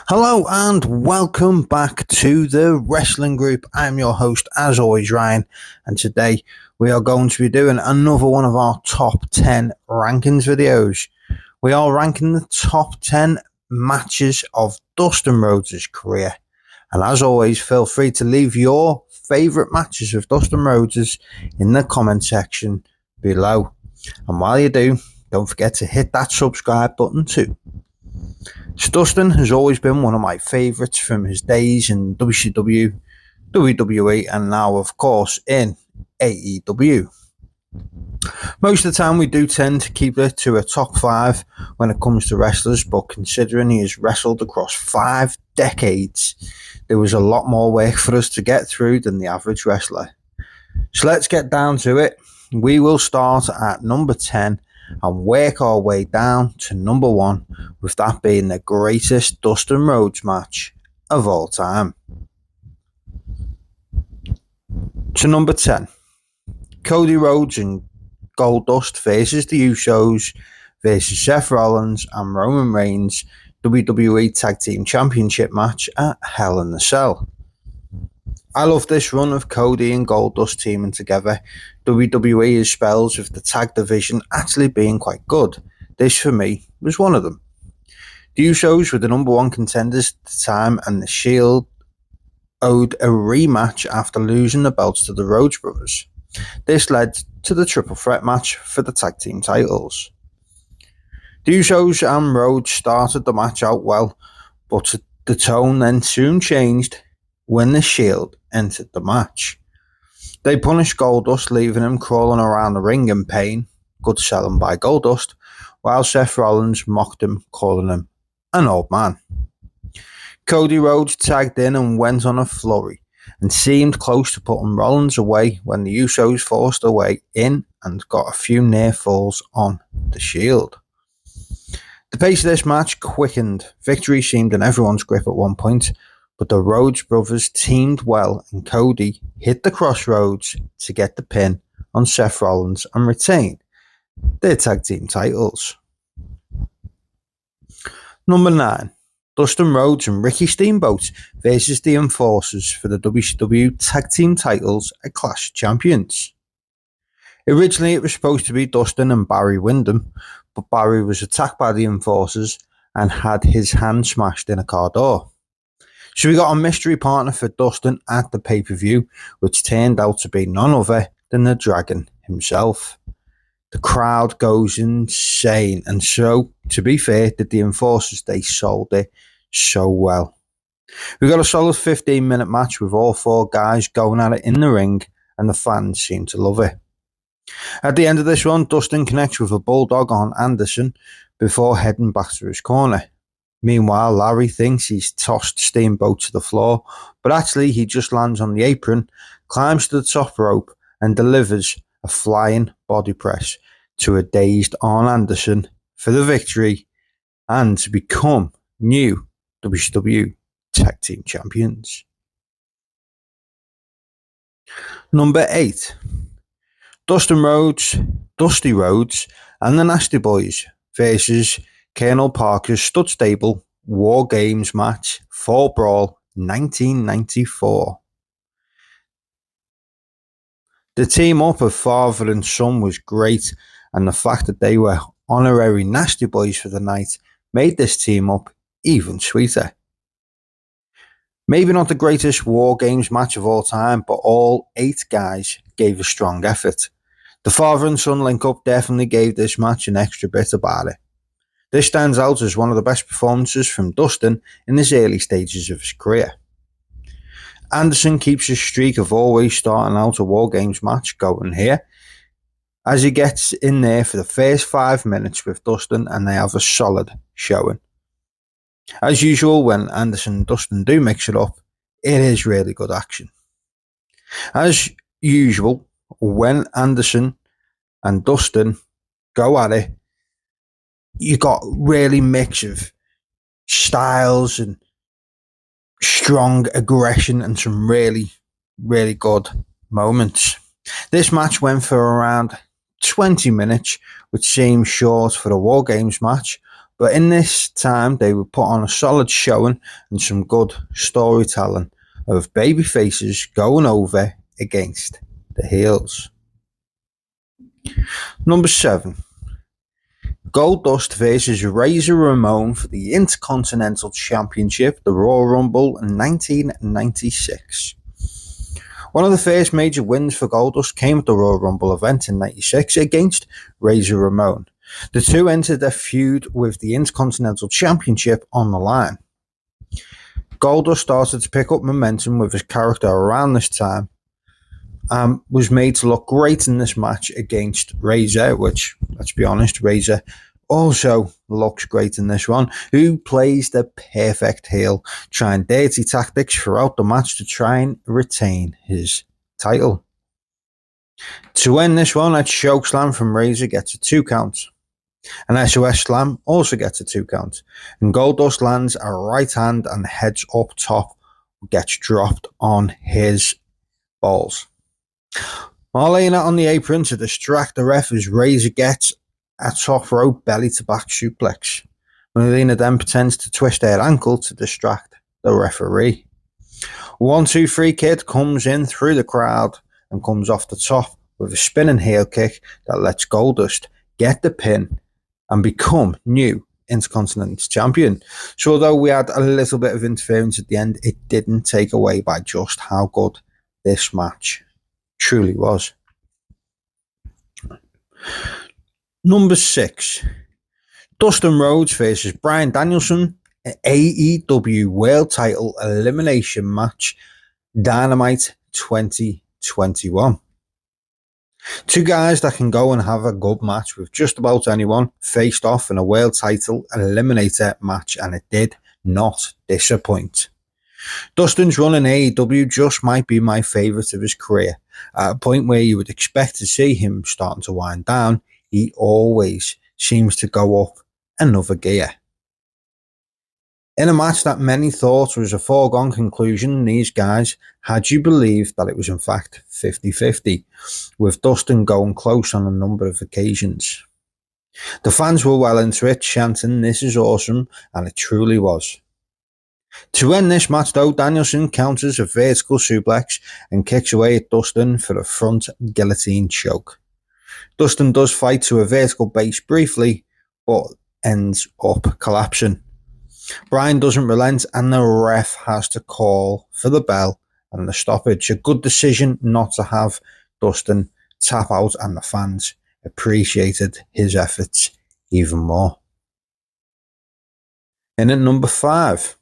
Hello and welcome back to the Wrestling Group. I'm your host, as always, Ryan, and today we are going to be doing another one of our top 10 rankings videos. We are ranking the top 10 matches of Dustin Rhodes' career. And as always, feel free to leave your favourite matches of Dustin Rhodes in the comment section below. And while you do, don't forget to hit that subscribe button too. Dustin has always been one of my favourites from his days in WCW, WWE, and now, of course, in AEW. Most of the time, we do tend to keep it to a top 5 when it comes to wrestlers, but considering he has wrestled across 5 decades, there was a lot more work for us to get through than the average wrestler. So let's get down to it. We will start at number 10 and work our way down to number 1, with that being the greatest Dustin Rhodes match of all time. To number 10, Cody Rhodes and Goldust versus the Usos versus Seth Rollins and Roman Reigns WWE Tag Team Championship match at Hell in a Cell. I love this run of Cody and Goldust teaming together. WWE has spells of the tag division actually being quite good. This, for me, was one of them. The Usos were the number 1 contenders at the time, and the Shield owed a rematch after losing the belts to the Rhodes brothers. This led to the triple threat match for the tag team titles. The Usos and Rhodes started the match out well, but the tone then soon changed when the Shield entered the match. They punished Goldust, leaving him crawling around the ring in pain, good selling by Goldust, while Seth Rollins mocked him, calling him an old man. Cody Rhodes tagged in and went on a flurry, and seemed close to putting Rollins away when the Usos forced their way in and got a few near falls on the Shield. The pace of this match quickened. Victory seemed in everyone's grip at one point, but the Rhodes brothers teamed well, and Cody hit the crossroads to get the pin on Seth Rollins and retain their tag team titles. Number 9, Dustin Rhodes and Ricky Steamboat versus the Enforcers for the WCW tag team titles at Clash of Champions. Originally, it was supposed to be Dustin and Barry Windham, but Barry was attacked by the Enforcers and had his hand smashed in a car door. So we got a mystery partner for Dustin at the pay-per-view, which turned out to be none other than the Dragon himself. The crowd goes insane, and so, to be fair, did the Enforcers. They sold it so well. We got a solid 15-minute match with all 4 guys going at it in the ring, and the fans seem to love it. At the end of this run, Dustin connects with a bulldog on Anderson before heading back to his corner. Meanwhile, Larry thinks he's tossed Steamboat to the floor, but actually he just lands on the apron, climbs to the top rope, and delivers a flying body press to a dazed Arn Anderson for the victory and to become new WCW Tag Team Champions. Number 8, Dusty Rhodes and the Nasty Boys versus Colonel Parker's Stud Stable War Games match, Fall Brawl 1994. The team up of father and son was great, and the fact that they were honorary Nasty Boys for the night made this team up even sweeter. Maybe not the greatest War Games match of all time, but all 8 guys gave a strong effort. The father and son link up definitely gave this match an extra bit about it. This stands out as one of the best performances from Dustin in his early stages of his career. Anderson keeps his streak of always starting out a War Games match going here, as he gets in there for the first 5 minutes with Dustin, and they have a solid showing. As usual, when Anderson and Dustin do mix it up, it is really good action. As usual, when Anderson and Dustin go at it, you got really mix of styles and strong aggression and some really, really good moments. This match went for around 20 minutes, which seems short for a War Games match, But in this time, they would put on a solid showing and some good storytelling of baby faces going over against the heels. Number 7. Goldust versus Razor Ramon for the Intercontinental Championship, the Royal Rumble in 1996. One of the first major wins for Goldust came at the Royal Rumble event in 96 against Razor Ramon. The two entered a feud with the Intercontinental Championship on the line. Goldust started to pick up momentum with his character around this time and was made to look great in this match against Razor, which, let's be honest, Razor also looks great in this one, who plays the perfect heel, trying dirty tactics throughout the match to try and retain his title. To end this one, a chokeslam from Razor gets a 2 count. An SOS slam also gets a 2 count, and Goldust lands a right hand and heads up top, gets dropped on his balls. While laying out on the apron to distract the ref, as Razor gets a top rope belly to back suplex. Melina then pretends to twist her ankle to distract the referee. 1, 2, 3 Kid comes in through the crowd and comes off the top with a spinning heel kick that lets Goldust get the pin and become new Intercontinental Champion. So although we had a little bit of interference at the end, it didn't take away by just how good this match truly was. Number 6. Dustin Rhodes versus Bryan Danielson, an AEW World Title Elimination Match, Dynamite 2021. Two guys that can go and have a good match with just about anyone faced off in a World Title Eliminator match, and it did not disappoint. Dustin's run in AEW just might be my favourite of his career. At a point where you would expect to see him starting to wind down, he always seems to go up another gear. In a match that many thought was a foregone conclusion, these guys had you believe that it was in fact 50-50, with Dustin going close on a number of occasions. The fans were well into it, chanting, "This is awesome," and it truly was. To end this match though, Danielson counters a vertical suplex and kicks away at Dustin for a front guillotine choke. Dustin does fight to a vertical base briefly, but ends up collapsing. Bryan doesn't relent and the ref has to call for the bell and the stoppage. A good decision not to have Dustin tap out, and the fans appreciated his efforts even more. And at number 5,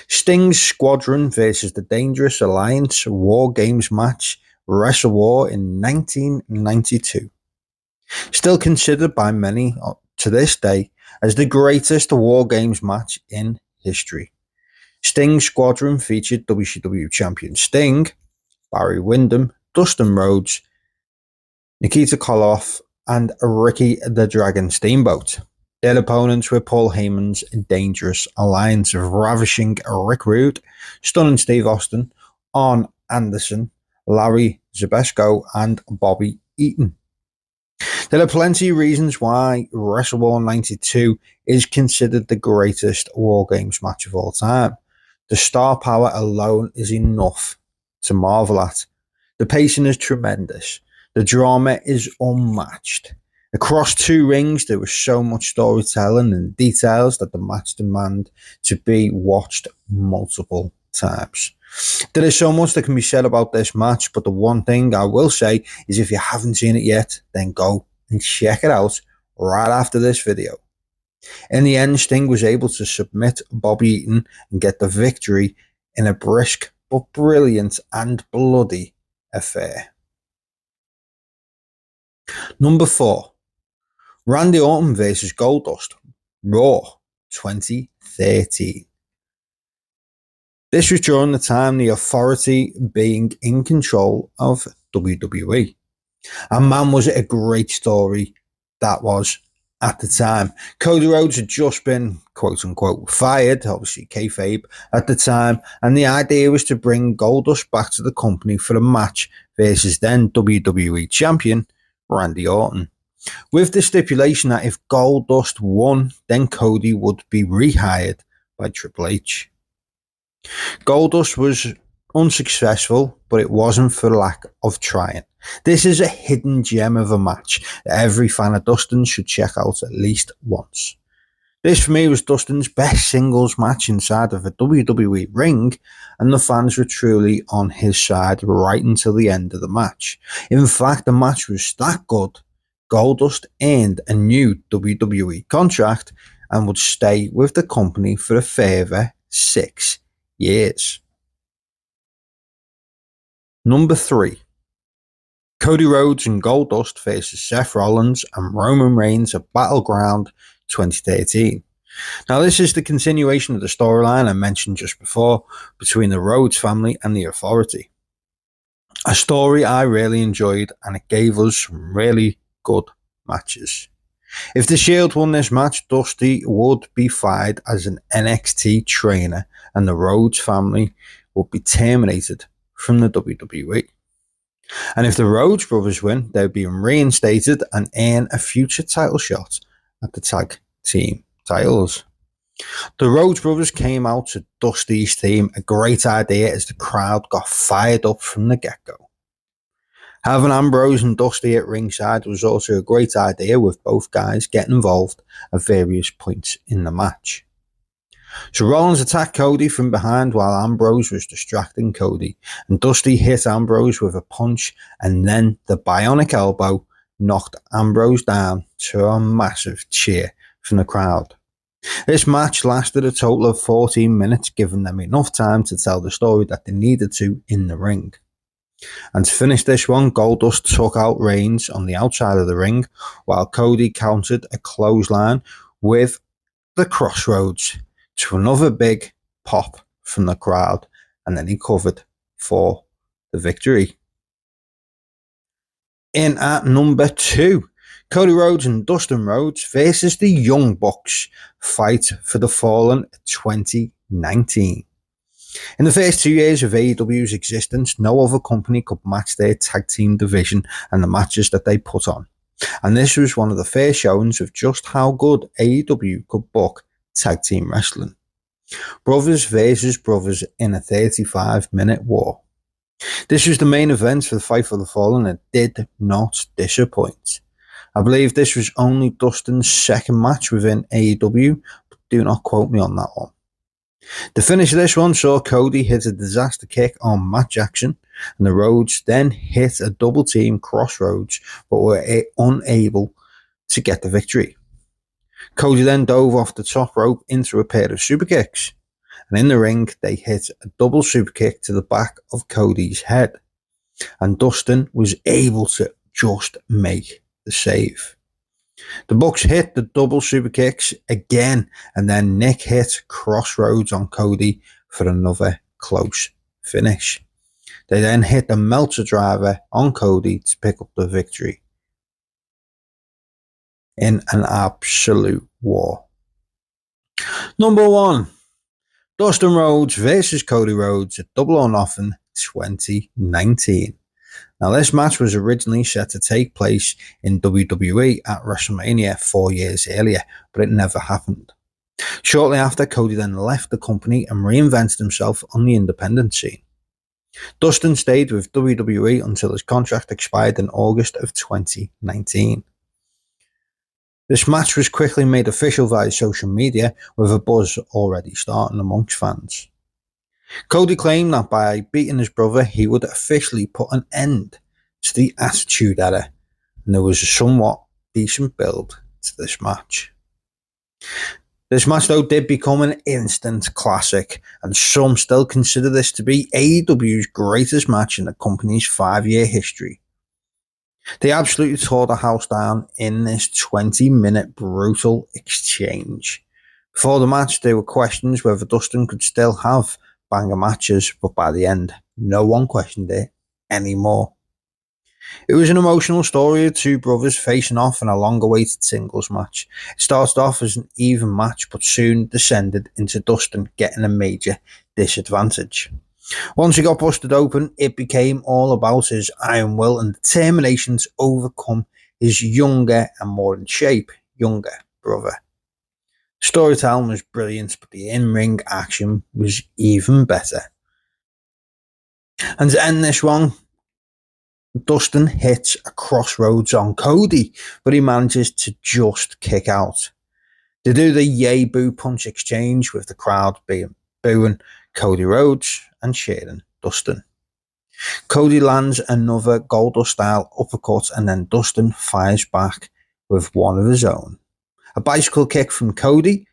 Sting's Squadron versus the Dangerous Alliance War Games match, Wrestle War in 1992. Still considered by many to this day as the greatest War Games match in history. Sting's Squadron featured WCW champion Sting, Barry Windham, Dustin Rhodes, Nikita Koloff, and Ricky the Dragon Steamboat. Their opponents were Paul Heyman's Dangerous Alliance of Ravishing Rick Rude, Stunning Steve Austin, Arn Anderson, Larry Zbyszko, and Bobby Eaton. There are plenty of reasons why Wrestle War 92 is considered the greatest War Games match of all time. The star power alone is enough to marvel at. The pacing is tremendous. The drama is unmatched. Across 2 rings, there was so much storytelling and details that the match demanded to be watched multiple times. There is so much that can be said about this match, but the one thing I will say is if you haven't seen it yet, then go and check it out right after this video. In the end, Sting was able to submit Bobby Eaton and get the victory in a brisk but brilliant and bloody affair. Number 4. Randy Orton versus Goldust, Raw 2013. This was during the time the Authority being in control of WWE. And man, was it a great story that was at the time. Cody Rhodes had just been, quote unquote, fired, obviously kayfabe, at the time, and the idea was to bring Goldust back to the company for a match versus then WWE champion Randy Orton. with the stipulation that if Goldust won, then Cody would be rehired by Triple H. Goldust was unsuccessful, but it wasn't for lack of trying. This is a hidden gem of a match that every fan of Dustin's should check out at least once. This for me was Dustin's best singles match inside of a WWE ring, and the fans were truly on his side right until the end of the match. In fact, the match was that good, Goldust earned a new WWE contract and would stay with the company for a further 6 years. Number 3. Cody Rhodes and Goldust versus Seth Rollins and Roman Reigns at Battleground 2013. Now, this is the continuation of the storyline I mentioned just before between the Rhodes family and the Authority. A story I really enjoyed, and it gave us some really good matches. If the Shield won this match, Dusty would be fired as an NXT trainer and the Rhodes family would be terminated from the WWE. And if the Rhodes brothers win, they would be reinstated and earn a future title shot at the tag team titles. The Rhodes brothers came out to Dusty's theme, a great idea as the crowd got fired up from the get-go. Having Ambrose and Dusty at ringside was also a great idea, with both guys getting involved at various points in the match. So Rollins attacked Cody from behind while Ambrose was distracting Cody, and Dusty hit Ambrose with a punch, and then the bionic elbow knocked Ambrose down to a massive cheer from the crowd. This match lasted a total of 14 minutes, giving them enough time to tell the story that they needed to in the ring. And to finish this one, Goldust took out Reigns on the outside of the ring, while Cody countered a clothesline with the Crossroads to another big pop from the crowd, and then he covered for the victory. In at number 2, Cody Rhodes and Dustin Rhodes versus the Young Bucks Fight for the Fallen 2019. In the first 2 years of AEW's existence, no other company could match their tag team division and the matches that they put on. And this was one of the first showings of just how good AEW could book tag team wrestling. Brothers versus brothers in a 35-minute war. This was the main event for the Fight for the Fallen and did not disappoint. I believe this was only Dustin's second match within AEW, but do not quote me on that one. The finish of this one saw Cody hit a disaster kick on Matt Jackson, and the Rhodes then hit a double team Crossroads, but were unable to get the victory. Cody then dove off the top rope into a pair of super kicks, and in the ring they hit a double super kick to the back of Cody's head, and Dustin was able to just make the save. The Bucks hit the double super kicks again, and then Nick hit Crossroads on Cody for another close finish. They then hit the Meltzer driver on Cody to pick up the victory in an absolute war. Number 1, Dustin Rhodes versus Cody Rhodes at Double or Nothing 2019. Now, this match was originally set to take place in WWE at WrestleMania 4 years earlier, but it never happened. Shortly after, Cody then left the company and reinvented himself on the independent scene. Dustin stayed with WWE until his contract expired in August of 2019. This match was quickly made official via social media, with a buzz already starting amongst fans. Cody claimed that by beating his brother, he would officially put an end to the Attitude Era, and there was a somewhat decent build to this match. This match, though, did become an instant classic, and some still consider this to be AEW's greatest match in the company's 5-year history. They absolutely tore the house down in this 20-minute brutal exchange. Before the match, there were questions whether Dustin could still have banger matches, but by the end, no one questioned it anymore. It was an emotional story of two brothers facing off in a long-awaited singles match. It started off as an even match, but soon descended into Dustin getting a major disadvantage. Once he got busted open, it became all about his iron will and determination to overcome his younger and more in shape younger brother. Storytelling was brilliant, but the in-ring action was even better. And to end this one, Dustin hits a crossroads on Cody, but he manages to just kick out. They do the yay boo punch exchange with the crowd booing Cody Rhodes and cheering Dustin. Cody lands another Goldust style uppercut, and then Dustin fires back with one of his own. A bicycle kick from Cody,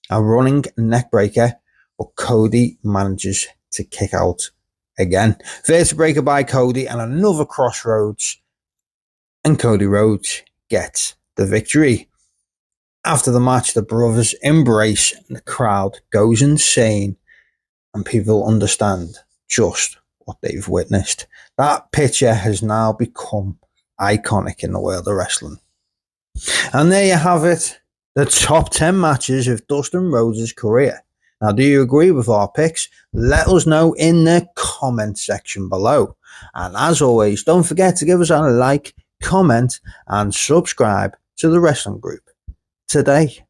a running neckbreaker, but Cody manages to kick out again. Vertebraker by Cody and another crossroads, and Cody Rhodes gets the victory. After the match, the brothers embrace and the crowd goes insane, and people understand just what they've witnessed. That picture has now become iconic in the world of wrestling. And there you have it, the top 10 matches of Dustin Rhodes' career. Now, do you agree with our picks? Let us know in the comment section below. And as always, don't forget to give us a like, comment, and subscribe to the wrestling group today.